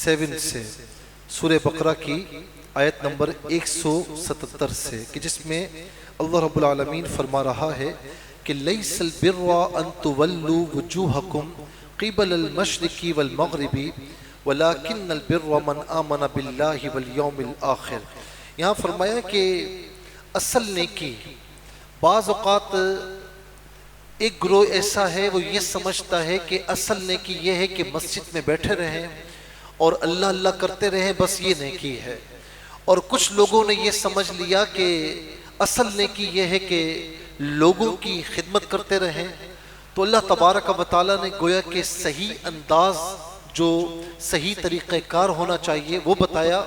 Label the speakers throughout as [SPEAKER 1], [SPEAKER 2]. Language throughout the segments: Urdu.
[SPEAKER 1] 7 سے سورہ بقرہ کی آیت نمبر 177 سے کہ جس میں اللہ رب العالمین فرما رہا ہے کہ لیس البر ان تولوا وجوہکم قبل المشرق والمغرب ولکن البر من آمن باللہ والیوم الآخر۔ یہاں فرمایا کہ اصل نیکی، بعض اوقات ایک گروہ ایسا ہے وہ یہ سمجھتا ہے کہ اصل نیکی یہ ہے کہ مسجد میں بیٹھے رہیں اور اللہ اللہ کرتے رہیں، بس یہ نیکی ہے۔ اور کچھ لوگوں نے یہ سمجھ لیا کہ اصل نیکی یہ ہے کہ لوگوں کی خدمت کرتے رہیں۔ تو اللہ تبارک و تعالیٰ نے گویا کہ صحیح انداز، جو صحیح طریقہ کار ہونا چاہیے وہ بتایا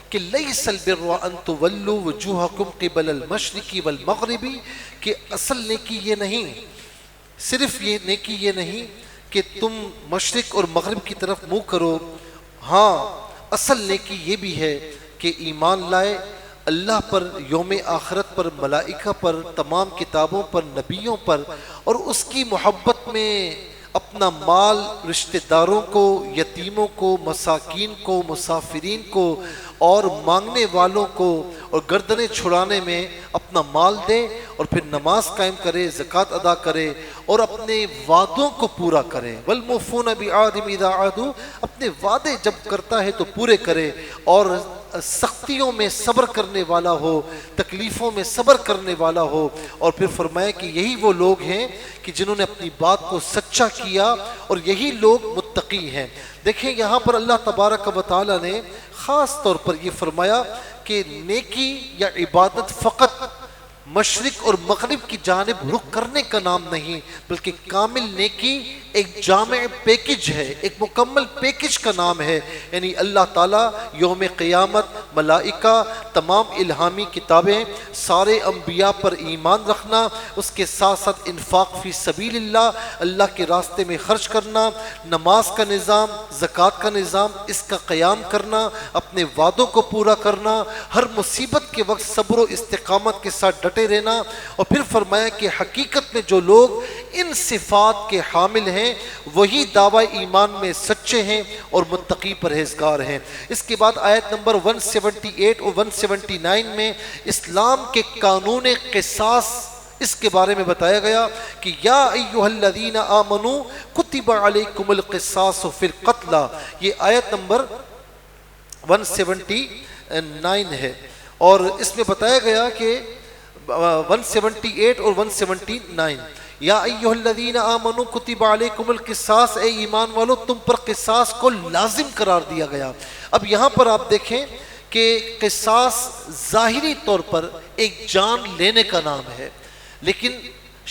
[SPEAKER 1] کہ لیس البر ان تولوا وجوہکم قبل المشرق والمغرب، کہ اصل نیکی یہ نہیں، صرف یہ نیکی یہ نہیں کہ تم مشرق اور مغرب کی طرف منہ کرو، ہاں اصل نیکی یہ بھی ہے کہ ایمان لائے اللہ پر، یوم آخرت پر، ملائکہ پر، تمام کتابوں پر، نبیوں پر، اور اس کی محبت میں اپنا مال رشتہ داروں کو، یتیموں کو، مساکین کو، مسافرین کو اور مانگنے والوں کو اور گردنیں چھڑانے میں اپنا مال دے، اور پھر نماز قائم کرے، زکوٰۃ ادا کرے اور اپنے وعدوں کو پورا کرے۔ والموفون بعہدہم اذا عاہدوا، اپنے وعدے جب کرتا ہے تو پورے کرے، اور سختیوں میں صبر کرنے والا ہو، تکلیفوں میں صبر کرنے والا ہو۔ اور پھر فرمایا کہ یہی وہ لوگ ہیں کہ جنہوں نے اپنی بات کو سچا کیا، اور یہی لوگ متقی ہیں۔ دیکھیں یہاں پر اللہ تبارک و تعالیٰ نے خاص طور پر یہ فرمایا کہ نیکی یا عبادت فقط مشرق اور مغرب کی جانب رخ کرنے کا نام نہیں، بلکہ کامل نیکی ایک جامع پیکج ہے، ایک مکمل پیکج کا نام ہے۔ یعنی اللہ تعالیٰ، یوم قیامت، ملائکہ، تمام الہامی کتابیں، سارے انبیاء پر ایمان رکھنا، اس کے ساتھ ساتھ انفاق فی سبیل اللہ، اللہ کے راستے میں خرچ کرنا، نماز کا نظام، زکوٰۃ کا نظام، اس کا قیام کرنا، اپنے وعدوں کو پورا کرنا، ہر مصیبت کے وقت صبر و استقامت کے ساتھ ڈٹے رہنا۔ اور پھر فرمایا کہ حقیقت میں جو لوگ ان صفات کے حامل ہیں وہی دعوی ایمان میں سچے ہیں اور متقی پرہیزگار ہیں۔ اس کے بعد آیت نمبر 178 اور 179 میں اسلام کے قانون قصاص اس کے بارے میں بتایا گیا کہ یا ایہا الذین آمنوا کتب علیکم القصاص فی القتلی، یہ آیت نمبر 179 ہے۔ اور اس میں بتایا گیا کہ 178 اور 179، یا ایہا الذین آمنوا کتب علیکم القصاص، اے ایمان والو تم پر قصاص کو لازم قرار دیا گیا۔ اب یہاں پر آپ دیکھیں کہ قصاص ظاہری طور پر ایک جان لینے کا نام ہے، لیکن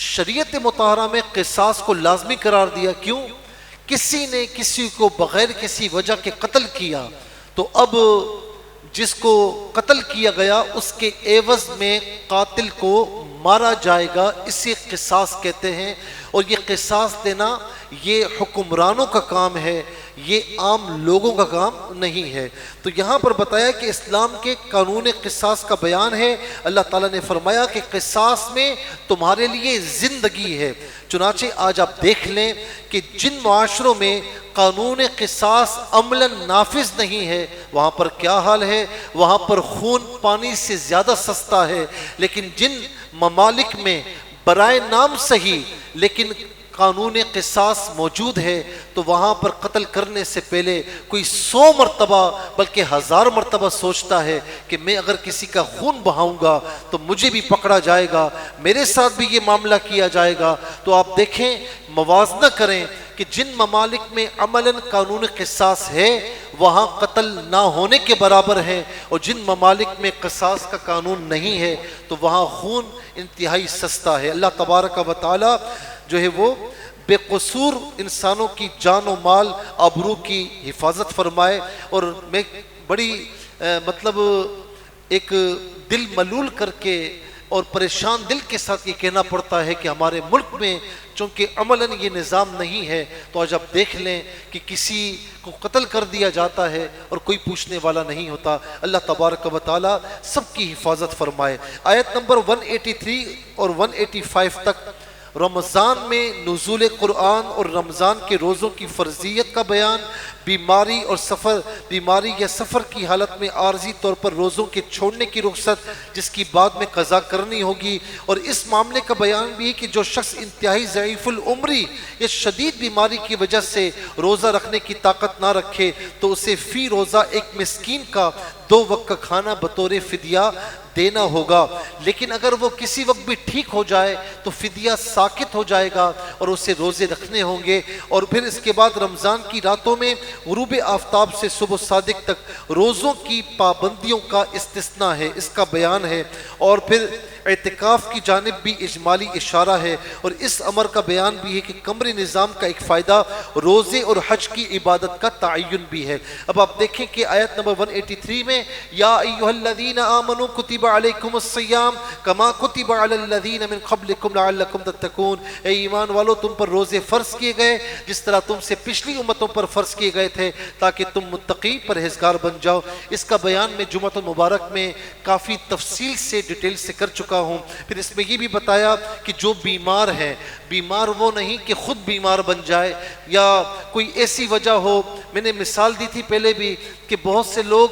[SPEAKER 1] شریعت مطہرہ میں قصاص کو لازمی قرار دیا۔ کیوں؟ کسی نے کسی کو بغیر کسی وجہ کے قتل کیا تو اب جس کو قتل کیا گیا اس کے عوض میں قاتل کو مارا جائے گا، اسے قصاص کہتے ہیں۔ اور یہ قصاص دینا یہ حکمرانوں کا کام ہے، یہ عام لوگوں کا کام نہیں ہے۔ تو یہاں پر بتایا کہ اسلام کے قانون قصاص کا بیان ہے۔ اللہ تعالیٰ نے فرمایا کہ قصاص میں تمہارے لیے زندگی ہے۔ چنانچہ آج آپ دیکھ لیں کہ جن معاشروں میں قانون قصاص عملاً نافذ نہیں ہے وہاں پر کیا حال ہے، وہاں پر خون پانی سے زیادہ سستا ہے۔ لیکن جن ممالک میں برائے نام صحیح لیکن قانون قصاص موجود ہے تو وہاں پر قتل کرنے سے پہلے کوئی 100 مرتبہ بلکہ 1000 مرتبہ سوچتا ہے کہ میں اگر کسی کا خون بہاؤں گا تو مجھے بھی پکڑا جائے گا، میرے ساتھ بھی یہ معاملہ کیا جائے گا۔ تو آپ دیکھیں، موازنہ کریں کہ جن ممالک میں عملاً قانون قصاص ہے وہاں قتل نہ ہونے کے برابر ہے، اور جن ممالک میں قصاص کا قانون نہیں ہے تو وہاں خون انتہائی سستا ہے۔ اللہ تبارک و تعالی جو ہے وہ بے قصور انسانوں کی جان و مال آبرو کی حفاظت فرمائے۔ اور میں بڑی ایک دل ملول کر کے اور پریشان دل کے ساتھ یہ کہنا پڑتا ہے کہ ہمارے ملک میں چونکہ عملاً یہ نظام نہیں ہے تو آج آپ دیکھ لیں کہ کسی کو قتل کر دیا جاتا ہے اور کوئی پوچھنے والا نہیں ہوتا۔ اللہ تبارک و تعالی سب کی حفاظت فرمائے۔ آیت نمبر 183 اور 185 تک رمضان میں نزول قرآن اور رمضان کے روزوں کی فرضیت کا بیان، بیماری یا سفر کی حالت میں عارضی طور پر روزوں کے چھوڑنے کی رخصت جس کی بعد میں قضا کرنی ہوگی، اور اس معاملے کا بیان بھی ہے کہ جو شخص انتہائی ضعیف العمری یا شدید بیماری کی وجہ سے روزہ رکھنے کی طاقت نہ رکھے تو اسے فی روزہ ایک مسکین کا 2 وقت کا کھانا بطور فدیہ دینا ہوگا، لیکن اگر وہ کسی وقت بھی ٹھیک ہو جائے تو فدیہ ساقط ہو جائے گا اور اسے روزے رکھنے ہوں گے۔ اور پھر اس کے بعد رمضان کی راتوں میں غروب آفتاب سے صبح صادق تک روزوں کی پابندیوں کا استثناء ہے، اس کا بیان ہے، اور پھر اعتکاف کی جانب بھی اجمالی اشارہ ہے، اور اس امر کا بیان بھی ہے کہ قمری نظام کا ایک فائدہ روزے اور حج کی عبادت کا تعین بھی ہے۔ اب آپ دیکھیں کہ آیت نمبر 183 میں یا ایھا الذین آمنوا کتب علیکم الصیام کما کتب علی الذین من قبلکم لعلکم تتقون، اے ایمان والو تم پر روزے فرض کیے گئے جس طرح تم سے پچھلی امتوں پر فرض کیے گئے تھے تاکہ تم متقی پرہیزگار بن جاؤ۔ اس کا بیان میں جمعۃ المبارک میں کافی تفصیل سے ڈیٹیل سے کر چکا ہوں۔ پھر اس میں یہ بھی بتایا کہ جو بیمار ہیں، بیمار وہ نہیں کہ خود بیمار بن جائے یا کوئی ایسی وجہ ہو، میں نے مثال دی تھی پہلے بھی کہ بہت سے لوگ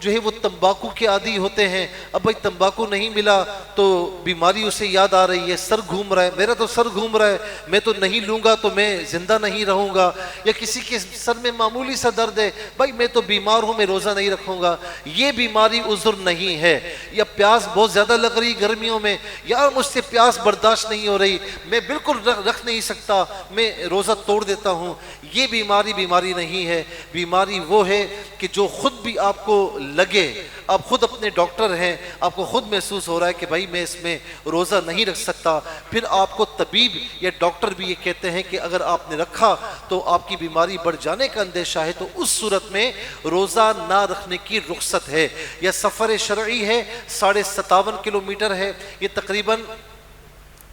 [SPEAKER 1] جو ہے وہ تمباکو کے عادی ہوتے ہیں، اب بھائی تمباکو نہیں ملا تو بیماری اسے یاد آ رہی ہے، سر گھوم رہا ہے، میرا تو سر گھوم رہا ہے، میں تو نہیں لوں گا تو میں زندہ نہیں رہوں گا، یا کسی کے سر میں معمولی سا درد ہے، بھائی میں تو بیمار ہوں، میں روزہ نہیں رکھوں گا، یہ بیماری عذر نہیں ہے۔ یا پیاس بہت زیادہ لگ رہی گرمیوں میں، یار مجھ سے پیاس برداشت نہیں ہو رہی، میں بالکل رکھ نہیں سکتا، میں روزہ توڑ دیتا ہوں، یہ بیماری نہیں ہے۔ بیماری وہ ہے کہ جو خود بھی آپ کو لگے، آپ خود اپنے ڈاکٹر ہیں، آپ کو خود محسوس ہو رہا ہے کہ بھائی میں اس میں روزہ نہیں رکھ سکتا، پھر آپ کو طبیب یا ڈاکٹر بھی یہ کہتے ہیں کہ اگر آپ نے رکھا تو آپ کی بیماری بڑھ جانے کا اندیشہ ہے، تو اس صورت میں روزہ نہ رکھنے کی رخصت ہے۔ یا سفر شرعی ہے، 57.5 کلومیٹر ہے، یہ تقریباً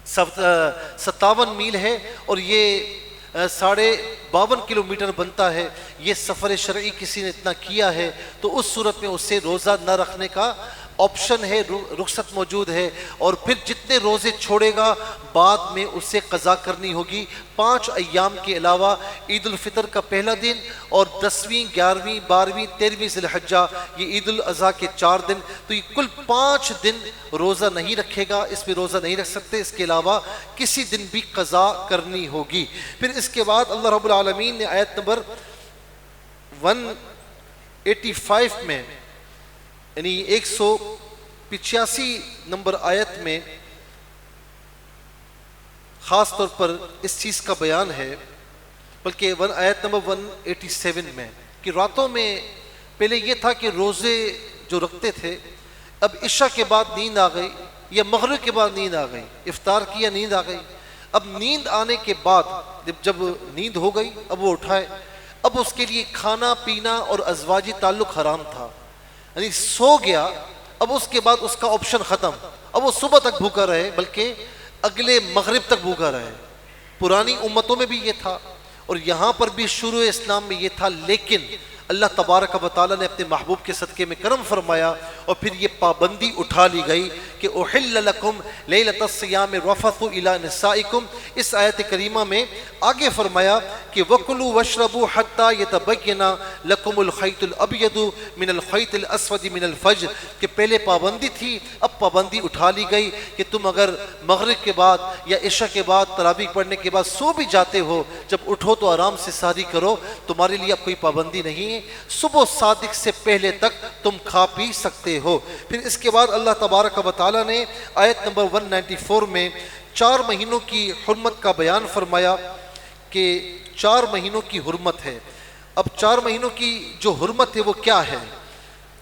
[SPEAKER 1] 57 میل ہے، اور یہ 52.5 کلومیٹر بنتا ہے۔ یہ سفر شرعی کسی نے اتنا کیا ہے تو اس صورت میں اسے روزہ نہ رکھنے کا آپشن ہے، رخصت موجود ہے، اور پھر جتنے روزے چھوڑے گا بعد میں اسے قضا کرنی ہوگی 5 ایام کے علاوہ، عید الفطر کا پہلا دن اور 10ویں 11ویں 12ویں 13ویں ذی الحجہ، یہ عید الاضحیٰ کے 4 دن، تو یہ کل 5 دن روزہ نہیں رکھے گا، اس میں روزہ نہیں رکھ سکتے، اس کے علاوہ کسی دن بھی قضا کرنی ہوگی۔ پھر اس کے بعد اللہ رب العالمین نے آیت نمبر 185 میں یعنی 185 نمبر آیت میں خاص طور پر اس چیز کا بیان ہے، بلکہ آیت نمبر 187 میں کہ راتوں میں پہلے یہ تھا کہ روزے جو رکھتے تھے، اب عشاء کے بعد نیند آ گئی یا مغرب کے بعد نیند آ گئی، افطار کیا نیند آ گئی، اب نیند آنے کے بعد جب نیند ہو گئی اب وہ اٹھائے، اب اس کے لیے کھانا پینا اور ازواجی تعلق حرام تھا، یعنی سو گیا، اب اس کے بعد اس کا آپشن ختم، اب وہ صبح تک بھوکا رہے بلکہ اگلے مغرب تک بھوکا رہے۔ پرانی امتوں میں بھی یہ تھا اور یہاں پر بھی شروع اسلام میں یہ تھا، لیکن اللہ تبارک و تعالیٰ نے اپنے محبوب کے صدقے میں کرم فرمایا اور پھر یہ پابندی اٹھا لی گئی کہ احل لکم لیلۃ الصیام الرفث الی نسائکم۔ اس آیت کریمہ میں آگے فرمایا کہ وَكُلُوا وَاشْرَبُوا حَتَّى يَتَبَيَّنَ لَكُمُ الْخَيْطُ الْأَبْيَضُ مِنَ الْخَيْطِ الْأَسْوَدِ مِنَ الْفَجْرِ، کہ پہلے پابندی تھی اب پابندی اٹھا لی گئی کہ تم اگر مغرب کے بعد یا عشاء کے بعد تراویح پڑھنے کے بعد سو بھی جاتے ہو، جب اٹھو تو آرام سے سحری کرو، تمہارے لیے اب کوئی پابندی نہیں ہے، صبح صادق سے پہلے تک تم کھا پی سکتے ہو۔ پھر اس کے بعد اللہ تبارک و تعالیٰ نے آیت نمبر 194 میں 4 مہینوں کی حرمت کا بیان فرمایا کہ 4 مہینوں کی حرمت ہے۔ اب 4 مہینوں کی جو حرمت ہے وہ کیا ہے؟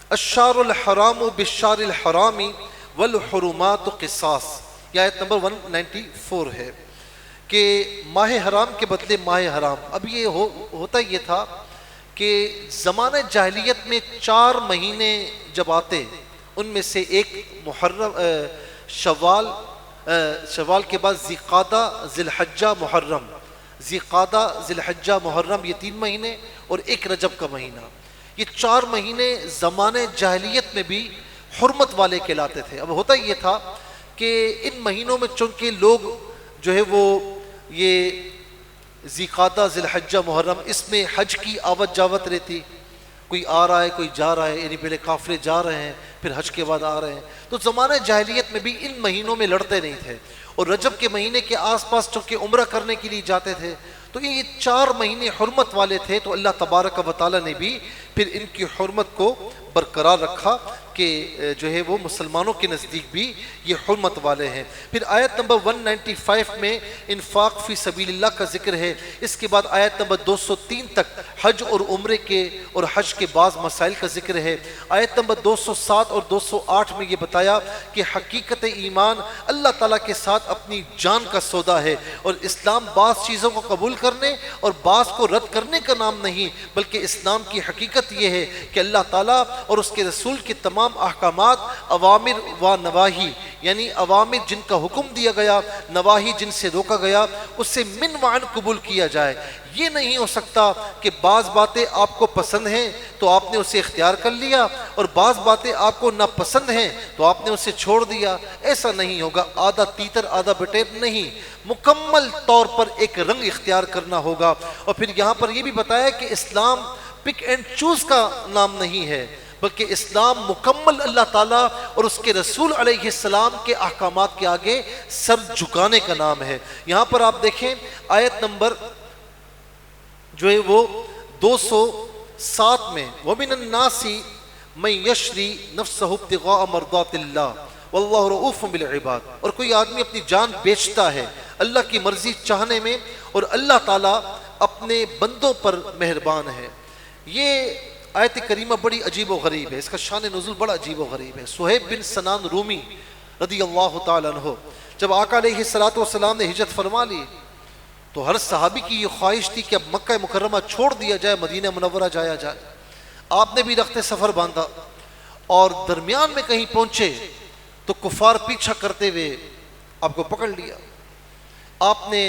[SPEAKER 1] الشہر الحرام بالشہر الحرام والحرمات قصاص، یہ آیت نمبر 194 ہے کہ ماہ حرام کے بدلے ماہ حرام۔ اب یہ ہوتا یہ تھا کہ زمانہ جاہلیت میں 4 مہینے جب آتے ان میں سے ایک محرم، شوال کے بعد ذی قعدہ ذی الحجہ محرم، ذی قعدہ ذی الحجہ محرم، یہ 3 مہینے اور ایک رجب کا مہینہ، یہ 4 مہینے زمانہ جاہلیت میں بھی حرمت والے کہلاتے تھے۔ اب ہوتا یہ تھا کہ ان مہینوں میں چونکہ لوگ جو ہے وہ یہ ذی-قعدہ، ذی الحجہ، محرم، اس میں حج کی آوت جاوت رہتی، کوئی آ رہا ہے کوئی جا رہا ہے، یعنی پہلے قافلے جا رہے ہیں پھر حج کے بعد آ رہے ہیں. تو زمانہ جاہلیت میں بھی ان مہینوں میں لڑتے نہیں تھے، اور رجب کے مہینے کے آس پاس چونکہ عمرہ کرنے کے لیے جاتے تھے تو یہ 4 مہینے حرمت والے تھے. تو اللہ تبارک و تعالیٰ نے بھی پھر ان کی حرمت کو برقرار رکھا کہ جو ہے وہ مسلمانوں کے نزدیک بھی یہ حرمت والے ہیں. پھر آیت نمبر 195 میں انفاق فی سبیل اللہ کا ذکر ہے. اس کے بعد آیت نمبر 203 تک حج اور عمرے کے اور حج کے بعض مسائل کا ذکر ہے. آیت نمبر 207 اور 208 میں یہ بتایا کہ حقیقت ایمان اللہ تعالیٰ کے ساتھ اپنی جان کا سودا ہے، اور اسلام بعض چیزوں کو قبول کرنے اور بعض کو رد کرنے کا نام نہیں، بلکہ اسلام کی حقیقت یہ ہے کہ اللہ تعالیٰ اور اس کے رسول کے تمام احکامات، اوامر و نواہی، یعنی اوامر جن کا حکم دیا گیا، نواہی جن سے روکا گیا، اسے من وعن قبول کیا جائے. یہ نہیں ہو سکتا کہ بعض باتیں آپ کو پسند ہیں تو آپ نے اسے اختیار کر لیا، اور بعض باتیں آپ کو ناپسند ہیں تو آپ نے اسے چھوڑ دیا. ایسا نہیں ہوگا، آدھا تیتر آدھا بٹیر نہیں، مکمل طور پر ایک رنگ اختیار کرنا ہوگا. اور پھر یہاں پر یہ بھی بتایا کہ اسلام پک اینڈ چوز کا نام نہیں ہے، بلکہ اسلام مکمل اللہ تعالیٰ اور اس کے رسول علیہ السلام کے احکامات کے آگے سر جھکانے کا نام ہے. یہاں پر آپ دیکھیں آیت نمبر جو ہے وہ 207 میں وَمِنَ النَّاسِ مَن يَشْرِي نَفْسَهُ ابْتِغَاءَ مَرْضَاتِ اللَّهِ وَاللَّهُ رَءُوفٌ بِالْعِبَادِ. اور کوئی آدمی اپنی جان بیچتا ہے اللہ کی مرضی چاہنے میں، اور اللہ تعالیٰ اپنے بندوں پر مہربان ہے. یہ آیت کریمہ بڑی عجیب و غریب ہے، اس کا شان نزول بڑا عجیب و غریب ہے. صہیب بن سنان رومی رضی اللہ تعالیٰ عنہ جب آقا علیہ السلام نے ہجرت فرما لی تو ہر صحابی کی یہ خواہش تھی کہ اب مکہ مکرمہ چھوڑ دیا جائے، مدینہ منورہ جایا جائے. آپ نے بھی رخت سفر باندھا اور درمیان میں کہیں پہنچے تو کفار پیچھا کرتے ہوئے آپ کو پکڑ لیا. آپ نے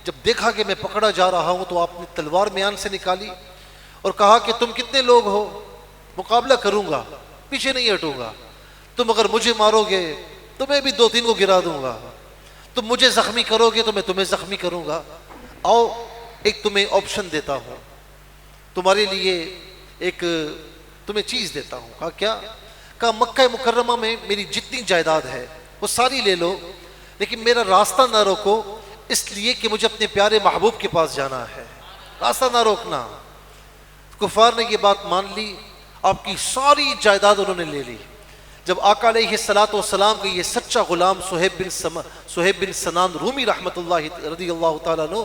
[SPEAKER 1] جب دیکھا کہ میں پکڑا جا رہا ہوں تو آپ نے تلوار میان سے نکالی اور کہا کہ تم کتنے لوگ ہو، مقابلہ کروں گا، پیچھے نہیں ہٹوں گا. تم اگر مجھے مارو گے تو میں بھی 2-3 کو گرا دوں گا، تم مجھے زخمی کرو گے تو میں تمہیں زخمی کروں گا. آؤ ایک تمہیں آپشن دیتا ہوں، تمہارے لیے ایک تمہیں چیز دیتا ہوں. کہا کیا؟ کہا مکہ مکرمہ میں میری جتنی جائیداد ہے وہ ساری لے لو، لیکن میرا راستہ نہ روکو، اس لیے کہ مجھے اپنے پیارے محبوب کے پاس جانا ہے، راستہ نہ روکنا. کفار نے یہ بات مان لی، آپ کی ساری جائیداد انہوں نے لے لی. جب آقا علیہ السلام کا یہ سچا غلام صہیب بن سنان رومی رحمت اللہ رضی اللہ تعالیٰ عنہ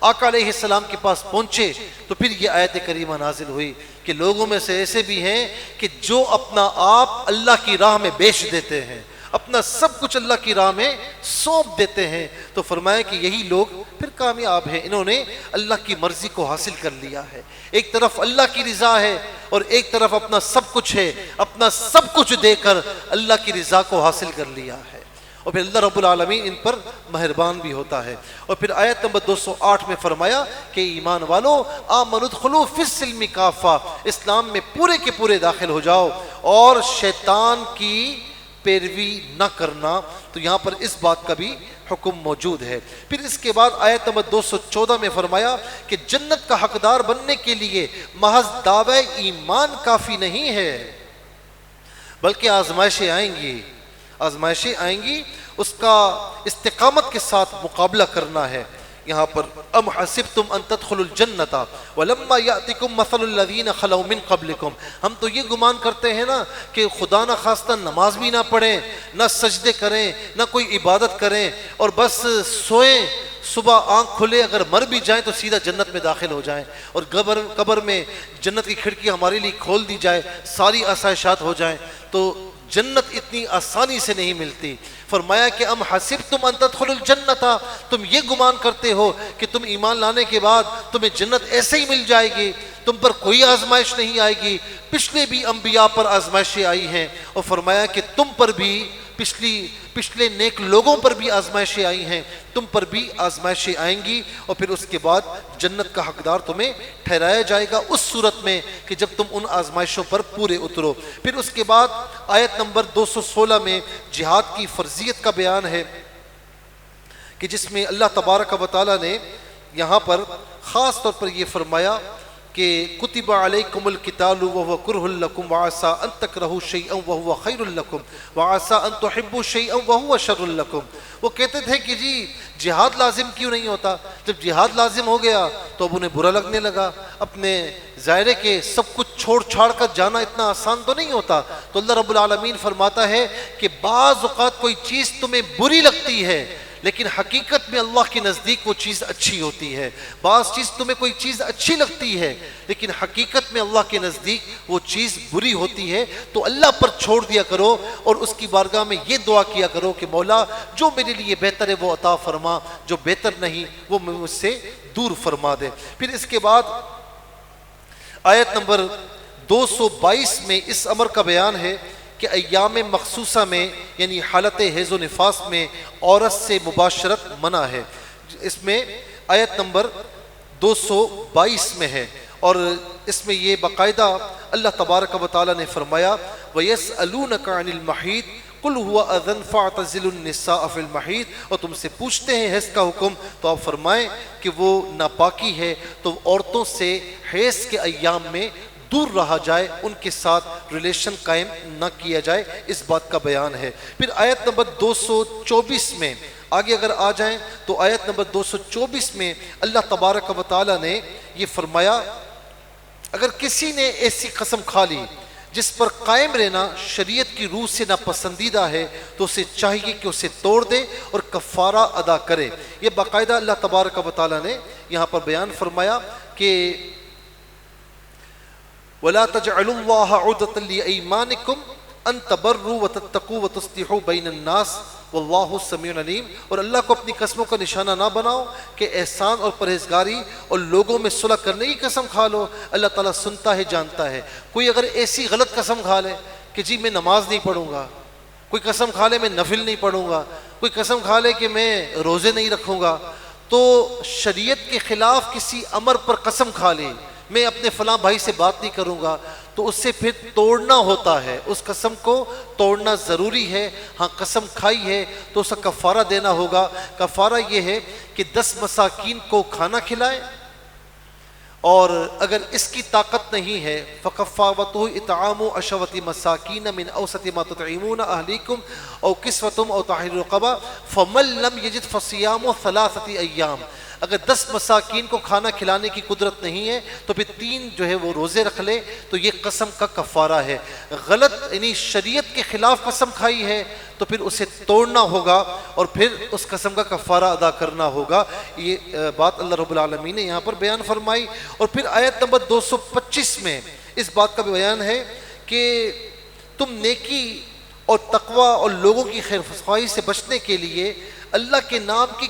[SPEAKER 1] آقا علیہ السلام کے پاس پہنچے تو پھر یہ آیت کریمہ نازل ہوئی کہ لوگوں میں سے ایسے بھی ہیں کہ جو اپنا آپ اللہ کی راہ میں بیچ دیتے ہیں، اپنا سب کچھ اللہ کی راہ میں سونپ دیتے ہیں. تو فرمایا کہ یہی لوگ پھر کامیاب ہیں، انہوں نے اللہ کی مرضی کو حاصل کر لیا ہے. ایک طرف اللہ کی رضا ہے اور ایک طرف اپنا سب کچھ ہے، اپنا سب کچھ دے کر اللہ کی رضا کو حاصل کر لیا ہے، اور پھر اللہ رب العالمین ان پر مہربان بھی ہوتا ہے. اور پھر آیت نمبر 208 میں فرمایا کہ ایمان والو آمنوا ادخلوا فی السلم کافہ، اسلام میں پورے کے پورے داخل ہو جاؤ اور شیطان کی پیروی نہ کرنا. تو یہاں پر اس بات کا بھی حکم موجود ہے. پھر اس کے بعد آیت نمبر 214 میں فرمایا کہ جنت کا حقدار بننے کے لیے محض دعوی ایمان کافی نہیں ہے، بلکہ آزمائشیں آئیں گی، آزمائشیں آئیں گی، اس کا استقامت کے ساتھ مقابلہ کرنا ہے. یہاں پر ام حسبتم ان تدخلوا الجنت ولما یاتکم مثل الذین خلوا من قبلکم، ہم تو یہ گمان کرتے ہیں نا کہ خدا نہ خواستہ نماز بھی نہ پڑھیں، نہ سجدے کریں، نہ کوئی عبادت کریں، اور بس سوئیں، صبح آنکھ کھلے اگر مر بھی جائیں تو سیدھا جنت میں داخل ہو جائیں، اور قبر میں جنت کی کھڑکی ہمارے لیے کھول دی جائے، ساری آسائشات ہو جائیں. تو جنت اتنی آسانی سے نہیں ملتی. فرمایا کہ ام حسبتم ان تدخلوا الجنت، تم یہ گمان کرتے ہو کہ تم ایمان لانے کے بعد تمہیں جنت ایسے ہی مل جائے گی، تم پر کوئی آزمائش نہیں آئے گی. پچھلے بھی انبیاء پر آزمائشیں آئی ہیں، اور فرمایا کہ تم پر بھی پچھلے نیک لوگوں پر بھی آزمائشیں آئی ہیں، تم پر بھی آزمائشیں آئیں گی، اور پھر اس کے بعد جنت کا حقدار تمہیں ٹھہرایا جائے گا اس صورت میں کہ جب تم ان آزمائشوں پر پورے اترو. پھر اس کے بعد آیت نمبر 216 میں جہاد کی فرضیت کا بیان ہے کہ جس میں اللہ تبارک و تعالیٰ نے یہاں پر خاص طور پر یہ فرمایا کہ کتب علیکم القتال وهو کرہ لکم وعسى ان تکرہوا شیئا وهو خیر لکم وعسى ان تحبوا شیئا وهو شر لکم۔ وہ کہتے تھے کہ جی جہاد لازم کیوں نہیں ہوتا؟ جب جہاد لازم ہو گیا تو اب انہیں برا لگنے لگا۔ اپنے ظاہرے کے سب کچھ چھوڑ چھاڑ کر جانا اتنا آسان تو نہیں ہوتا۔ تو اللہ رب العالمین فرماتا ہے کہ بعض اوقات کوئی چیز تمہیں بری لگتی ہے لیکن حقیقت میں اللہ کے نزدیک وہ چیز اچھی ہوتی ہے۔ بعض چیز تمہیں کوئی چیز اچھی لگتی ہے لیکن حقیقت میں اللہ کے نزدیک وہ چیز بری ہوتی ہے۔ تو اللہ پر چھوڑ دیا کرو اور اس کی بارگاہ میں یہ دعا کیا کرو کہ مولا جو میرے لیے بہتر ہے وہ عطا فرما، جو بہتر نہیں وہ مجھ سے دور فرما دے۔ پھر اس کے بعد آیت نمبر 222 میں اس امر کا بیان ہے کہ ایام مخصوصہ میں یعنی حالت حیض و نفاس میں عورت سے مباشرت منع ہے۔ اس میں آیت نمبر 222 میں ہے اور اس میں یہ باقاعدہ اللہ تبارک و تعالیٰ نے فرمایا وَيَسْأَلُونَكَ عَنِ الْمَحِيضِ قُلْ هُوَ أَذًى فَاعْتَزِلُوا النِّسَاءَ فِي الْمَحِيضِ، اور تم سے پوچھتے ہیں حیض کا حکم تو آپ فرمائیں کہ وہ ناپاکی ہے تو عورتوں سے حیض کے ایام میں دور رہا جائے، ان کے ساتھ ریلیشن قائم نہ کیا جائے، اس بات کا بیان ہے۔ پھر آیت نمبر 224 میں آگے اگر آ جائیں تو آیت نمبر 224 میں اللہ تبارک و تعالیٰ نے یہ فرمایا اگر کسی نے ایسی قسم کھا لی جس پر قائم رہنا شریعت کی روح سے ناپسندیدہ ہے تو اسے چاہیے کہ اسے توڑ دے اور کفارہ ادا کرے۔ یہ باقاعدہ اللہ تبارک و تعالیٰ نے یہاں پر بیان فرمایا کہ وَلَا تَجْعَلُوا اللَّهَ عُرْضَةً لِأَيْمَانِكُمْ أَن تَبَرُّوا وَتَتَّقُوا وَتُصْلِحُوا بَيْنَ النَّاسِ وَاللَّهُ سَمِيعٌ عَلِيمٌ، اور اللہ کو اپنی قسموں کا نشانہ نہ بناؤ کہ احسان اور پرہیزگاری اور لوگوں میں صلح کرنے کی قسم کھا لو، اللہ تعالیٰ سنتا ہے جانتا ہے۔ کوئی اگر ایسی غلط قسم کھا لے کہ جی میں نماز نہیں پڑھوں گا، کوئی قسم کھا لے میں نفل نہیں پڑھوں گا، کوئی قسم کھا لے کہ میں روزے نہیں رکھوں گا، تو شریعت کے خلاف کسی امر پر قسم کھا لے میں اپنے فلاں بھائی سے بات نہیں کروں گا تو اس سے پھر توڑنا ہوتا ہے، اس قسم کو توڑنا ضروری ہے۔ ہاں قسم کھائی ہے تو اس کا کفارہ دینا ہوگا۔ کفارہ یہ ہے کہ 10 مساکین کو کھانا کھلائے، اور اگر اس کی طاقت نہیں ہے فَكَفَّارَتُهُ إِطْعَامُ عَشَرَةِ مَسَاكِينَ مِنْ أَوْسَطِ مَا تُطْعِمُونَ أَهْلِيكُمْ أَوْ كِسْوَتُهُمْ أَوْ تَحْرِيرُ رَقَبَةٍ فَمَن لَّمْ يَجِدْ فَصِيَامُ 3 أَيَّامٍ۔ اگر 10 مساکین کو کھانا کھلانے کی قدرت نہیں ہے تو پھر 3 جو ہے وہ روزے رکھ لے، تو یہ قسم کا کفارہ ہے۔ غلط یعنی شریعت کے خلاف قسم کھائی ہے تو پھر اسے توڑنا ہوگا اور پھر اس قسم کا کفارہ ادا کرنا ہوگا۔ یہ بات اللہ رب العالمین نے یہاں پر بیان فرمائی۔ اور پھر آیت نمبر 225 میں اس بات کا بیان ہے کہ تم نیکی اور تقوی اور لوگوں کی خیر خواہی سے بچنے کے لیے اللہ کے نام کی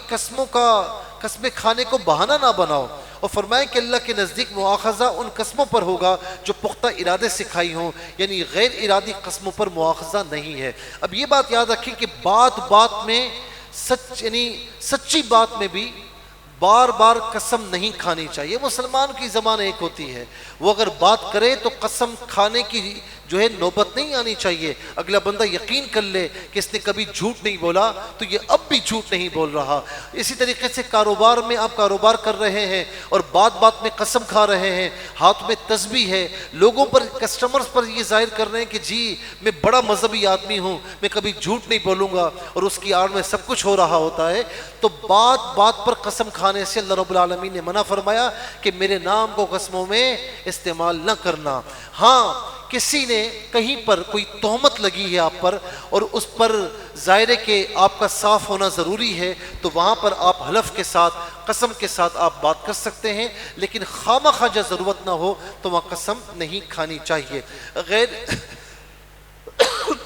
[SPEAKER 1] قسمیں کھانے کو بہانہ نہ بناؤ، اور فرمائیں کہ اللہ کے نزدیک مواخذہ ان قسموں پر ہوگا جو پختہ ارادے سے کھائی ہوں، یعنی غیر ارادی قسموں پر مواخذہ نہیں ہے۔ اب یہ بات یاد رکھیں کہ بات میں یعنی سچی بات میں بھی بار بار قسم نہیں کھانی چاہیے۔ مسلمان کی زبان ایک ہوتی ہے، وہ اگر بات کرے تو قسم کھانے کی جو ہے نوبت نہیں آنی چاہیے۔ اگلا بندہ یقین کر لے کہ اس نے کبھی جھوٹ نہیں بولا تو یہ اب بھی جھوٹ نہیں بول رہا۔ اسی طریقے سے کاروبار میں آپ کاروبار کر رہے ہیں اور بات میں قسم کھا رہے ہیں، ہاتھ میں تسبیح ہے، لوگوں پر کسٹمرز پر یہ ظاہر کر رہے ہیں کہ جی میں بڑا مذہبی آدمی ہوں، میں کبھی جھوٹ نہیں بولوں گا، اور اس کی آڑ میں سب کچھ ہو رہا ہوتا ہے، تو بات پر قسم کھانے سے اللہ رب العالمین نے منع فرمایا کہ میرے نام کو قسموں میں استعمال نہ کرنا۔ ہاں کسی نے کہیں پر کوئی تہمت لگی ہے آپ پر اور اس پر ظاہر ہے کہ آپ کا صاف ہونا ضروری ہے، تو وہاں پر آپ حلف کے ساتھ قسم کے ساتھ آپ بات کر سکتے ہیں، لیکن خواجہ ضرورت نہ ہو تو وہاں قسم نہیں کھانی چاہیے۔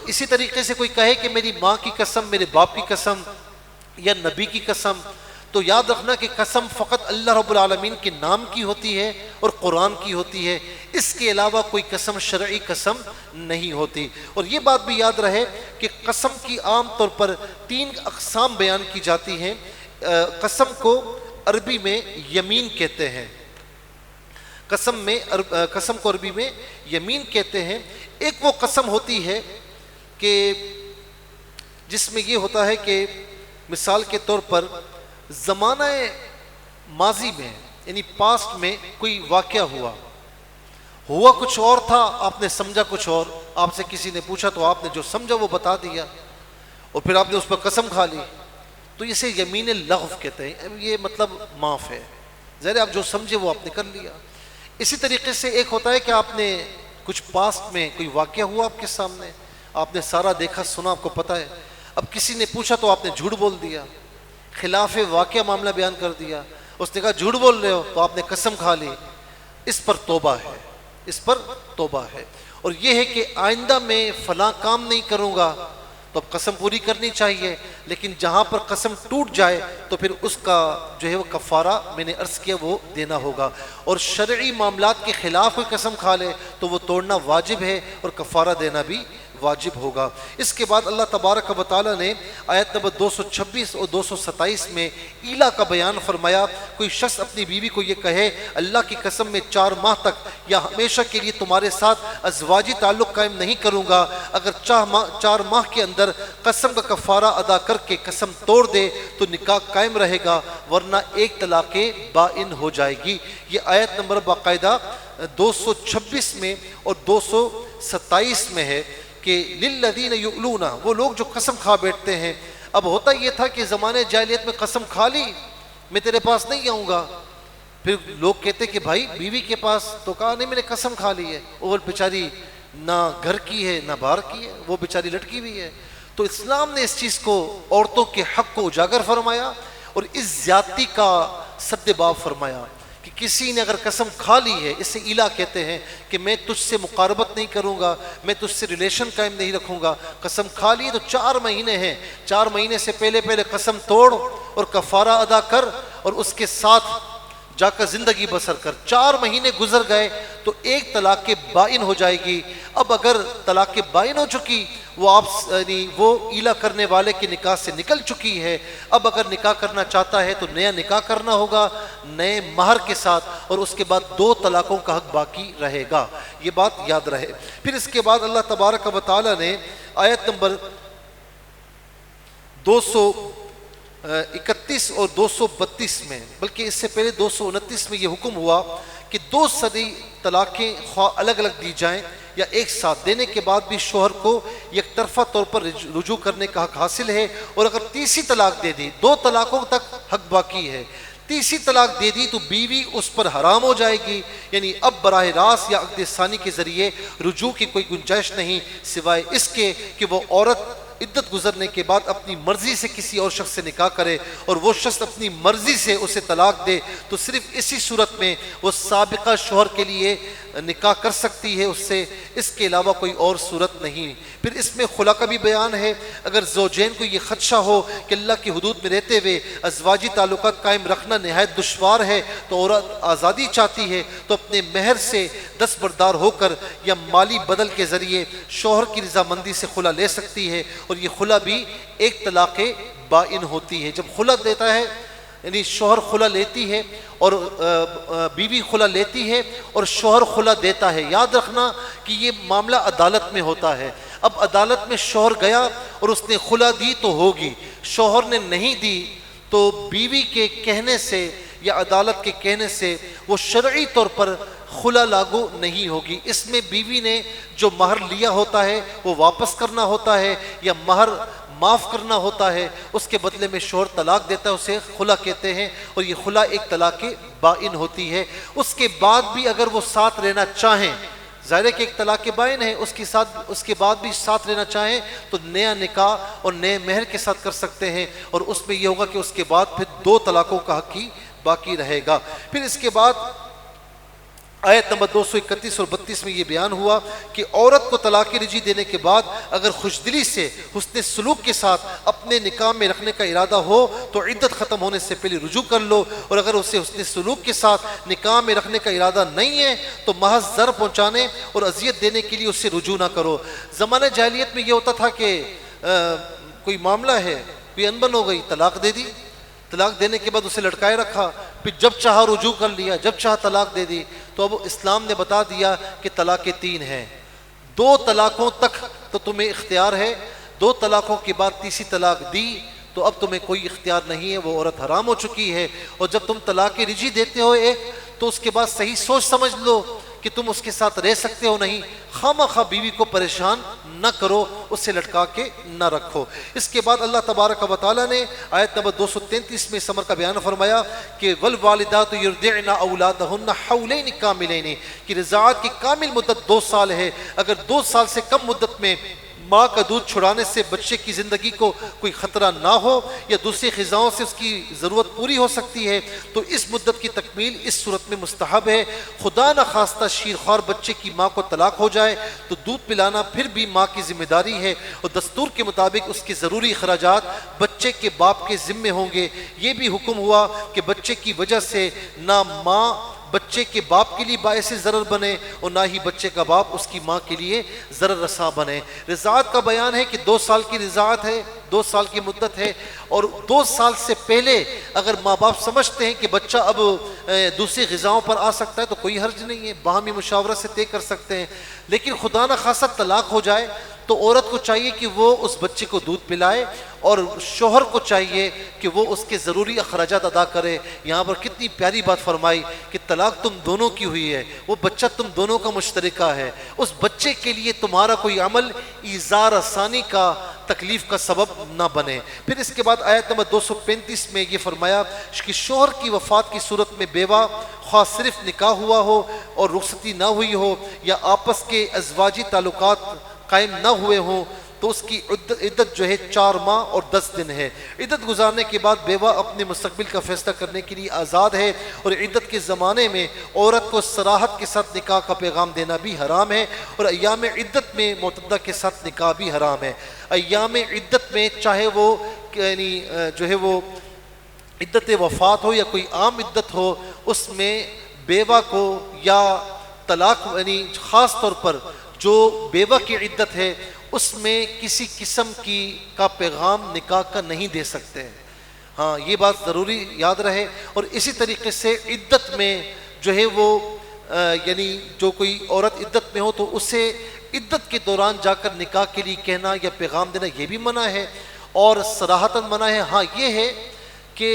[SPEAKER 1] اسی طریقے سے کوئی کہے کہ میری ماں کی قسم، میرے باپ کی قسم یا نبی کی قسم، تو یاد رکھنا کہ قسم فقط اللہ رب العالمین کے نام کی ہوتی ہے اور قرآن کی ہوتی ہے، اس کے علاوہ کوئی قسم شرعی قسم نہیں ہوتی۔ اور یہ بات بھی یاد رہے کہ قسم کی عام طور پر 3 اقسام بیان کی جاتی ہیں۔ قسم کو عربی میں یمین کہتے ہیں، قسم کو عربی میں یمین کہتے ہیں۔ ایک وہ قسم ہوتی ہے کہ جس میں یہ ہوتا ہے کہ مثال کے طور پر زمانہ ماضی میں یعنی پاسٹ میں کوئی واقعہ ہوا کچھ اور تھا، آپ نے سمجھا کچھ اور، آپ سے کسی نے پوچھا تو آپ نے جو سمجھا وہ بتا دیا اور پھر آپ نے اس پر قسم کھا لی، تو اسے یمین لغو کہتے ہیں، یہ مطلب معاف ہے، ظاہر آپ جو سمجھے وہ آپ نے کر لیا۔ اسی طریقے سے ایک ہوتا ہے کہ آپ نے کچھ پاسٹ میں کوئی واقعہ ہوا آپ کے سامنے، آپ نے سارا دیکھا سنا، آپ کو پتہ ہے، اب کسی نے پوچھا تو آپ نے جھوٹ بول دیا، خلاف واقعہ معاملہ بیان کر دیا، اس نے کہا جھوٹ بول رہے ہو تو آپ نے قسم کھا لی، اس پر توبہ ہے، اس پر توبہ ہے۔ اور یہ ہے کہ آئندہ میں فلاں کام نہیں کروں گا تو اب قسم پوری کرنی چاہیے، لیکن جہاں پر قسم ٹوٹ جائے تو پھر اس کا جو ہے وہ کفارہ میں نے عرض کیا وہ دینا ہوگا، اور شرعی معاملات کے خلاف کوئی قسم کھا لے تو وہ توڑنا واجب ہے اور کفارہ دینا بھی واجب ہوگا۔ اس کے بعد اللہ تبارک و تعالیٰ نے آیت نمبر 226 اور 227 میں ایلا کا بیان فرمایا، کوئی شخص اپنی بیوی کو یہ کہے اللہ کی قسم میں 4 ماہ تک یا ہمیشہ کے لیے تمہارے ساتھ ازواجی تعلق قائم نہیں کروں گا، اگر 4 ماہ کے اندر قسم کا کفارہ ادا کر کے قسم توڑ دے تو نکاح قائم رہے گا، ورنہ ایک طلاق بائن ہو جائے گی۔ یہ آیت نمبر باقاعدہ 226 میں اور 227 میں ہے کہ للذین یؤلون، وہ لوگ جو قسم کھا بیٹھتے ہیں۔ اب ہوتا یہ تھا کہ زمانے جاہلیت میں قسم کھا لی میں تیرے پاس نہیں آؤں گا، پھر لوگ کہتے کہ بھائی بیوی کے پاس، تو کہا نہیں میں نے قسم کھا لی ہے، وہ بیچاری نہ گھر کی ہے نہ باہر کی ہے، وہ بیچاری لٹکی ہوئی ہے۔ تو اسلام نے اس چیز کو، عورتوں کے حق کو اجاگر فرمایا اور اس زیادتی کا سد باب فرمایا کہ کسی نے اگر قسم کھا لی ہے، اسے ایلا کہتے ہیں کہ میں تجھ سے مقاربت نہیں کروں گا، میں تجھ سے ریلیشن قائم نہیں رکھوں گا، قسم کھا لی تو 4 مہینے ہیں، 4 مہینے سے پہلے قسم توڑ اور کفارہ ادا کر اور اس کے ساتھ جا کر زندگی بسر کر۔ 4 مہینے گزر گئے تو ایک طلاق بائن ہو جائے گی۔ اب اگر طلاق بائن ہو چکی، وہ ایلا کرنے والے کے نکاح سے نکل چکی ہے، اب اگر نکاح کرنا چاہتا ہے تو نیا نکاح کرنا ہوگا نئے مہر کے ساتھ، اور اس کے بعد 2 طلاقوں کا حق باقی رہے گا، یہ بات یاد رہے۔ پھر اس کے بعد اللہ تبارک و تعالی نے آیت نمبر 231 اور 232 میں، بلکہ اس سے پہلے 229 میں یہ حکم ہوا کہ 2 صدی طلاقیں خواہ الگ الگ دی جائیں یا ایک ساتھ دینے کے بعد بھی شوہر کو یک طرفہ طور پر رجوع کرنے کا حق حاصل ہے، اور اگر تیسری طلاق دے دی، 2 طلاقوں تک حق باقی ہے، تیسری طلاق دے دی تو بیوی اس پر حرام ہو جائے گی، یعنی اب براہ راست یا عقد ثانی کے ذریعے رجوع کی کوئی گنجائش نہیں، سوائے اس کے کہ وہ عورت عدت گزرنے کے بعد اپنی مرضی سے کسی اور شخص سے نکاح کرے اور وہ شخص اپنی مرضی سے اسے طلاق دے، تو صرف اسی صورت میں وہ سابقہ شوہر کے لیے نکاح کر سکتی ہے، اس سے اس کے علاوہ کوئی اور صورت نہیں۔ پھر اس میں خلا کا بھی بیان ہے، اگر زوجین کو یہ خدشہ ہو کہ اللہ کی حدود میں رہتے ہوئے ازواجی تعلقات قائم رکھنا نہایت دشوار ہے تو عورت آزادی چاہتی ہے تو اپنے مہر سے دستبردار ہو کر یا مالی بدل کے ذریعے شوہر کی رضامندی سے خلا لے سکتی ہے، اور یہ خلا بھی ایک طلاق بائن ہوتی ہے۔ جب خلا دیتا ہے یعنی شوہر خلا لیتی ہے اور بیوی خلا لیتی ہے اور شوہر خلا دیتا ہے، یاد رکھنا کہ یہ معاملہ عدالت میں ہوتا ہے۔ اب عدالت میں شوہر گیا اور اس نے خلا دی تو ہوگی، شوہر نے نہیں دی تو بیوی کے کہنے سے یا عدالت کے کہنے سے وہ شرعی طور پر خلا لاگو نہیں ہوگی۔ اس میں بیوی نے جو مہر لیا ہوتا ہے وہ واپس کرنا ہوتا ہے یا مہر معاف کرنا ہوتا ہے، اس کے بدلے میں شوہر طلاق دیتا ہے، اسے خلا کہتے ہیں، اور یہ خلا ایک طلاق بائن ہوتی ہے۔ اس کے بعد بھی اگر وہ ساتھ رہنا چاہیں، ظاہر ہے کہ ایک طلاق بائن ہے، اس کے بعد بھی ساتھ رہنا چاہیں تو نیا نکاح اور نئے مہر کے ساتھ کر سکتے ہیں، اور اس میں یہ ہوگا کہ اس کے بعد پھر 2 طلاقوں کا حق ہی باقی رہے گا۔ پھر اس کے بعد آیت نمبر 231 اور 32 میں یہ بیان ہوا کہ عورت کو طلاق رجعی دینے کے بعد اگر خوشدلی سے حسن سلوک کے ساتھ اپنے نکاح میں رکھنے کا ارادہ ہو تو عدت ختم ہونے سے پہلے رجوع کر لو، اور اگر اسے حسن سلوک کے ساتھ نکاح میں رکھنے کا ارادہ نہیں ہے تو محض ضرر پہنچانے اور اذیت دینے کے لیے اسے رجوع نہ کرو۔ زمانہ جاہلیت میں یہ ہوتا تھا کہ کوئی معاملہ ہے، کوئی انبن ہو گئی، طلاق دے دی، طلاق دینے کے بعد اسے لٹکائے رکھا، پھر جب چاہا رجوع کر لیا، جب چاہا طلاق دے دی۔ تو اب اسلام نے بتا دیا کہ طلاقیں 3 ہیں، 2 طلاقوں تک تو تمہیں اختیار ہے، 2 طلاقوں کے بعد تیسری طلاق دی تو اب تمہیں کوئی اختیار نہیں ہے، وہ عورت حرام ہو چکی ہے۔ اور جب تم طلاق رجی دیتے ہو ایک، تو اس کے بعد صحیح سوچ سمجھ لو کہ تم اس کے ساتھ رہ سکتے ہو نہیں، خواہ بیوی کو پریشان نہ کرو، اس سے لٹکا کے نہ رکھو۔ اس کے بعد اللہ تبارک و تعالیٰ نے آیت نمبر 233 میں اس امر کا بیان فرمایا کہ والوالدات یرضعن اولادہن حولین کاملین، کہ رضاعت کی کامل مدت 2 سال ہے۔ اگر 2 سال سے کم مدت میں ماں کا دودھ چھڑانے سے بچے کی زندگی کو کوئی خطرہ نہ ہو یا دوسری غذاؤں سے اس کی ضرورت پوری ہو سکتی ہے تو اس مدت کی تکمیل اس صورت میں مستحب ہے۔ خدا نہ خواستہ شیرخوار بچے کی ماں کو طلاق ہو جائے تو دودھ پلانا پھر بھی ماں کی ذمہ داری ہے، اور دستور کے مطابق اس کے ضروری اخراجات بچے کے باپ کے ذمے ہوں گے۔ یہ بھی حکم ہوا کہ بچے کی وجہ سے نہ ماں بچے کے باپ کے لیے باعث ضرر بنے اور نہ ہی بچے کا باپ اس کی ماں کے لیے ضرر رساں بنے۔ رضاعت کا بیان ہے کہ 2 سال کی رضاعت ہے، 2 سال کی مدت ہے، اور 2 سال سے پہلے اگر ماں باپ سمجھتے ہیں کہ بچہ اب دوسری غذاؤں پر آ سکتا ہے تو کوئی حرج نہیں ہے، باہمی مشاورت سے طے کر سکتے ہیں۔ لیکن خدا نہ خواستہ طلاق ہو جائے تو عورت کو چاہیے کہ وہ اس بچے کو دودھ پلائے، اور شوہر کو چاہیے کہ وہ اس کے ضروری اخراجات ادا کرے۔ یہاں پر کتنی پیاری بات فرمائی کہ طلاق تم دونوں کی ہوئی ہے، وہ بچہ تم دونوں کا مشترکہ ہے، اس بچے کے لیے تمہارا کوئی عمل ایذار ثانی کا تکلیف کا سبب نہ بنے۔ پھر اس کے بعد آیت نمبر 235 میں یہ فرمایا کہ شوہر کی وفات کی صورت میں بیوہ خواہ صرف نکاح ہوا ہو اور رخصتی نہ ہوئی ہو یا آپس کے ازواجی تعلقات قائم نہ ہوئے ہوں تو اس کی عدت جو ہے 4 ماہ اور 10 دن ہے۔ عدت گزارنے کے بعد بیوہ اپنے مستقبل کا فیصلہ کرنے کے لیے آزاد ہے، اور عدت کے زمانے میں عورت کو صراحت کے ساتھ نکاح کا پیغام دینا بھی حرام ہے، اور ایام عدت میں معتدہ کے ساتھ نکاح بھی حرام ہے۔ ایام عدت میں چاہے وہ یعنی جو ہے وہ عدت وفات ہو یا کوئی عام عدت ہو، اس میں بیوہ کو یا طلاق یعنی خاص طور پر جو بیوہ کی عدت ہے اس میں کسی قسم کا پیغام نکاح کا نہیں دے سکتے ہیں۔ ہاں یہ بات ضروری یاد رہے۔ اور اسی طریقے سے عدت میں جو ہے وہ یعنی جو کوئی عورت عدت میں ہو تو اسے عدت کے دوران جا کر نکاح کے لیے کہنا یا پیغام دینا یہ بھی منع ہے، اور صراحتاً منع ہے۔ ہاں یہ ہے کہ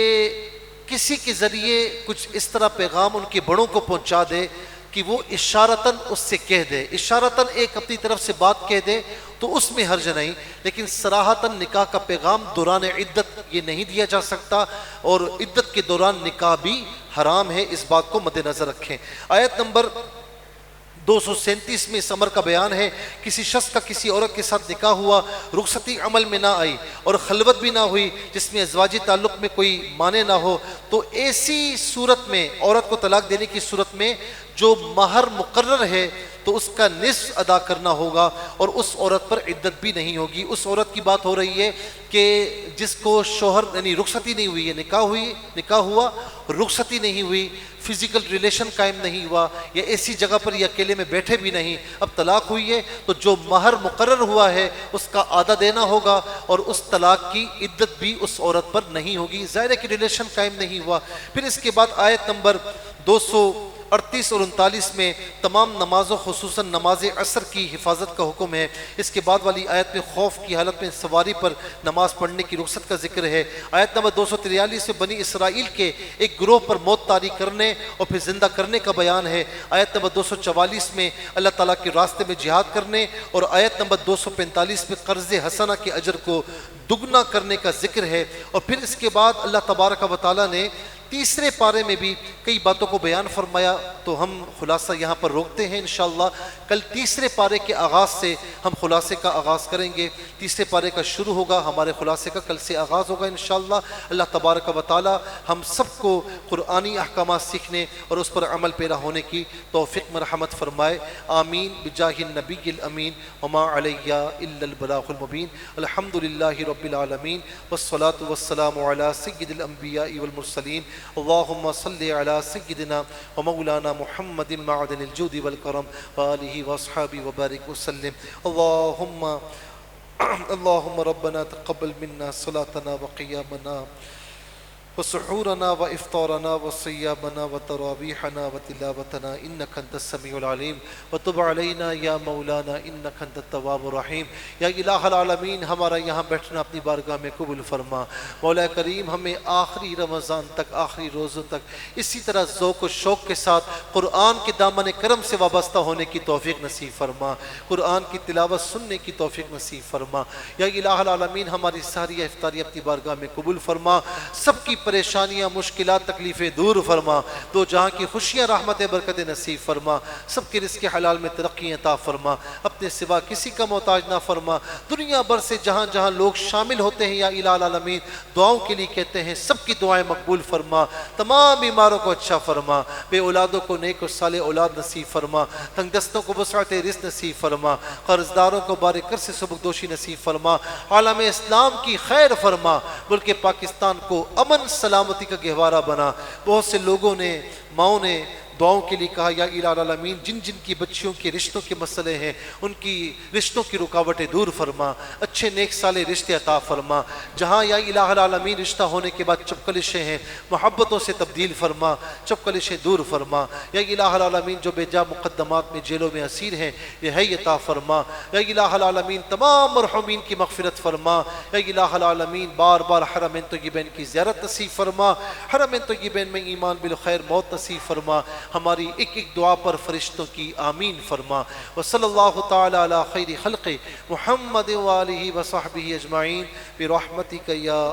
[SPEAKER 1] کسی کے ذریعے کچھ اس طرح پیغام ان کے بڑوں کو پہنچا دے کہ وہ اشارتاً اس سے کہہ دے، اشارتاً ایک اپنی طرف سے بات کہہ دے تو اس میں حرج نہیں، لیکن صراحتاً نکاح کا پیغام دوران عدت یہ نہیں دیا جا سکتا، اور عدت کے دوران نکاح بھی حرام ہے، اس بات کو مد نظر رکھیں۔ آیت نمبر 237 میں اس امر کا بیان ہے، کسی شخص کا کسی عورت کے ساتھ نکاح ہوا، رخصتی عمل میں نہ آئی اور خلوت بھی نہ ہوئی جس میں ازواجی تعلق میں کوئی مانع نہ ہو، تو ایسی صورت میں عورت کو طلاق دینے کی صورت میں جو مہر مقرر ہے تو اس کا نصف ادا کرنا ہوگا، اور اس عورت پر عدت بھی نہیں ہوگی۔ اس عورت کی بات ہو رہی ہے کہ جس کو شوہر یعنی رخصتی نہیں ہوئی ہے، نکاح ہوا رخصتی نہیں ہوئی، فزیکل ریلیشن قائم نہیں ہوا، یا ایسی جگہ پر یہ اکیلے میں بیٹھے بھی نہیں، اب طلاق ہوئی ہے تو جو مہر مقرر ہوا ہے اس کا آدھا دینا ہوگا، اور اس طلاق کی عدت بھی اس عورت پر نہیں ہوگی، ظاہر ہے کہ ریلیشن قائم نہیں ہوا۔ پھر اس کے بعد آیت نمبر 238 اور 39 میں تمام نمازوں خصوصاً نماز عصر کی حفاظت کا حکم ہے۔ اس کے بعد والی آیت میں خوف کی حالت میں سواری پر نماز پڑھنے کی رخصت کا ذکر ہے۔ آیت نمبر 243 میں بنی اسرائیل کے ایک گروہ پر موت طاری کرنے اور پھر زندہ کرنے کا بیان ہے۔ آیت نمبر 244 میں اللہ تعالیٰ کے راستے میں جہاد کرنے، اور آیت نمبر 245 میں قرض حسنہ کے اجر کو دگنا کرنے کا ذکر ہے۔ اور پھر اس کے بعد اللہ تبارک و تعالیٰ نے تیسرے پارے میں بھی کئی باتوں کو بیان فرمایا، تو ہم خلاصہ یہاں پر روکتے ہیں انشاءاللہ۔ کل تیسرے پارے کے آغاز سے ہم خلاصے کا آغاز کریں گے، تیسرے پارے کا شروع ہوگا، ہمارے خلاصے کا کل سے آغاز ہوگا انشاءاللہ۔ اللہ تبارک و تعالی ہم سب کو قرآنی احکامات سیکھنے اور اس پر عمل پیرا ہونے کی توفیق مرحمت فرمائے، آمین بجاہ النبی الامین وما علیہ الا البلاغ المبین۔ الحمدللہ رب العالمین والصلاة والسلام علی سید الانبیاء والمرسلین، اللہم صلی علی سیدنا ومولانا محمد معدن الجود والکرم وآلہ واصحابہ وبارک وسلم۔ اللہم ربنا تقبل منا صلاتنا وقیامنا وسحورنا وإفطارنا وصيامنا وتراويحنا وتلاوتنا إنك أنت السميع العليم وتب علينا يا مولانا إنك أنت التواب الرحيم یا الہ العالمین ہمارا یہاں بیٹھنا اپنی بارگاہ میں قبول فرما۔ مولا کریم ہمیں آخری رمضان تک، آخری روزوں تک اسی طرح ذوق و شوق کے ساتھ قرآن کے دامن کرم سے وابستہ ہونے کی توفیق نصیب فرما، قرآن کی تلاوت سننے کی توفیق نصیب فرما۔ یا الہ العالمین ہماری ساری افطاری اپنی بارگاہ میں قبول فرما، سب کی پریشانیاں، مشکلات، تکلیفیں دور فرما، دو جہاں کی خوشیاں، رحمت، برکت نصیب فرما، سب کے رزق حلال میں ترقی عطا فرما، اپنے سوا کسی کا محتاج نہ فرما۔ دنیا بھر سے جہاں جہاں لوگ شامل ہوتے ہیں یا الہ العالمین دعاؤں کے لیے کہتے ہیں، سب کی دعائیں مقبول فرما، تمام بیماروں کو اچھا فرما، بے اولادوں کو نیک و صالح اولاد نصیب فرما، تنگ دستوں کو وسعت رزق نصیب فرما، قرض داروں کو بارکر سے سبکدوشی نصیب فرما، عالم اسلام کی خیر فرما، ملک پاکستان کو امن سلامتی کا گہوارہ بنا۔ بہت سے لوگوں نے، ماؤں نے دعاؤں کے لیے کہا، یا الہ العالمین جن جن کی بچیوں کے رشتوں کے مسئلے ہیں ان کی رشتوں کی رکاوٹیں دور فرما، اچھے نیک صالح رشتے عطا فرما۔ جہاں یا الہ العالمین رشتہ ہونے کے بعد چپکلشیں ہیں، محبتوں سے تبدیل فرما، چپکلشیں دور فرما۔ یا الہ العالمین جو بے جا مقدمات میں جیلوں میں اسیر ہیں رہائی عطا فرما۔ یا الہ العالمین تمام مرحومین کی مغفرت فرما۔ یا الہ العالمین بار بار حرمین طیبین کی زیارت نصیب فرما، حرمین طیبین میں ایمان بالخیر موت نصیب فرما، ہماری ایک ایک دعا پر فرشتوں کی آمین فرما۔ وصلی اللہ تعالی علی خیر خلق محمد وآلہ وصحبہ اجمعین برحمتک یا